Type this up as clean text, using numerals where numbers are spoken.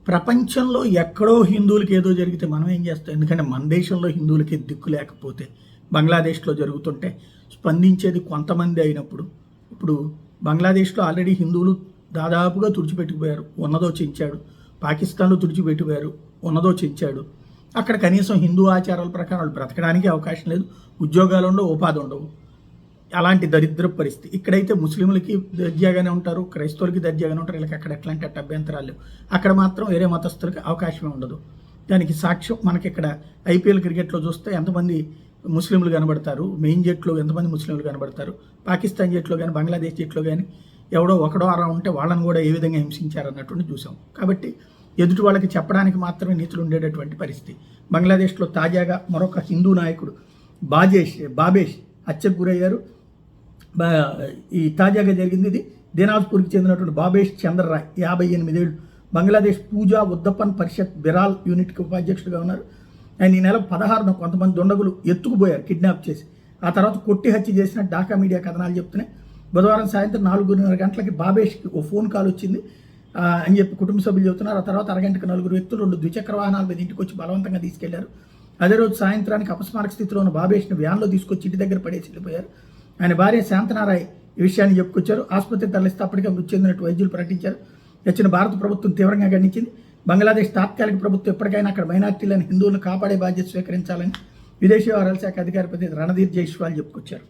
ప్రపంచంలో ఎక్కడో హిందువులకి ఏదో జరిగితే మనం ఏం చేస్తాం? ఎందుకంటే మన దేశంలో హిందువులకి దిక్కు లేకపోతే బంగ్లాదేశ్లో జరుగుతుంటే స్పందించేది కొంతమంది అయినప్పుడు, ఇప్పుడు బంగ్లాదేశ్లో ఆల్రెడీ హిందువులు దాదాపుగా తుడిచిపెట్టుకుపోయారు, ఉన్నదో చించాడు. పాకిస్తాన్లో తుడిచిపెట్టిపోయారు, ఉన్నదో చించాడు. అక్కడ కనీసం హిందూ ఆచారాల ప్రకారం వాళ్ళు బ్రతకడానికి అవకాశం లేదు, ఉద్యోగాలు ఉండవు, ఉపాధి ఉండవు. అలాంటి దరిద్ర పరిస్థితి. ఇక్కడైతే ముస్లింలకి దర్జాగానే ఉంటారు, క్రైస్తవులకి దర్జాగానే ఉంటారు. వీళ్ళకి అక్కడ ఎట్లాంటి అభ్యంతరాలు లేవు. అక్కడ మాత్రం వేరే మతస్థులకి అవకాశమే ఉండదు. దానికి సాక్ష్యం మనకి ఇక్కడ ఐపీఎల్ క్రికెట్లో చూస్తే ఎంతమంది ముస్లింలు కనబడతారు, మెయిన్ జట్లో ఎంతమంది ముస్లింలు కనబడతారు, పాకిస్తాన్ జట్లో కానీ బంగ్లాదేశ్ జట్లో కానీ ఎవడో ఒకడో అలా ఉంటే వాళ్ళని కూడా ఏ విధంగా హింసించారన్నటువంటి చూసాం. కాబట్టి ఎదుటి వాళ్ళకి చెప్పడానికి మాత్రమే నీతులు ఉండేటటువంటి పరిస్థితి. బంగ్లాదేశ్లో తాజాగా మరొక హిందూ నాయకుడు బాబేష్ హత్యకు గురయ్యారు. ఈ తాజాగా జరిగింది ఇది. దినాజ్పూర్కి చెందినటువంటి బాబేష్ చంద్రరాయ్ 58 ఏళ్ళు, బంగ్లాదేశ్ పూజా ఉద్దపన్ పరిషత్ బిరాల్ యూనిట్కి ఉపాధ్యక్షుడిగా ఉన్నారు. ఆయన ఈ నెల 16న కొంతమంది దుండగులు ఎత్తుకుపోయారు, కిడ్నాప్ చేసి. ఆ తర్వాత కొట్టి హత్య చేసిన ఢాకా మీడియా కథనాలు చెప్తున్నాయి. బుధవారం సాయంత్రం 4:30 గంటలకి బాబేష్కి ఓ ఫోన్ కాల్ వచ్చింది అని చెప్పి కుటుంబ సభ్యులు చెబుతున్నారు. ఆ తర్వాత అరగంటకు 4 వ్యక్తులు 2 ద్విచక్ర వాహనాల మీద ఇంటికి వచ్చి బలవంతంగా తీసుకెళ్లారు. అదే రోజు సాయంత్రానికి అపస్మారక స్థితిలో ఉన్న బాబేష్ని వ్యాన్లో తీసుకొచ్చి ఇంటి దగ్గర పడేసి వెళ్ళిపోయారు. ఆయన భార్య శాంతనారాయ్ ఈ విషయాన్ని చెప్పుకొచ్చారు. ఆసుపత్రికి తరలిస్తే అప్పటికే మృతి చెందినట్టు వైద్యులు ప్రకటించారు. వచ్చిన భారత ప్రభుత్వం తీవ్రంగా ఖండించింది. బంగ్లాదేశ్ తాత్కాలిక ప్రభుత్వం ఎప్పటికైనా అక్కడ మైనార్టీలను హిందువులను కాపాడే బాధ్యత స్వీకరించాలని విదేశీ వ్యవహారాల శాఖ అధికారి ప్రతినిధి రణధీర్ జైస్వాల్ చెప్పుకొచ్చారు.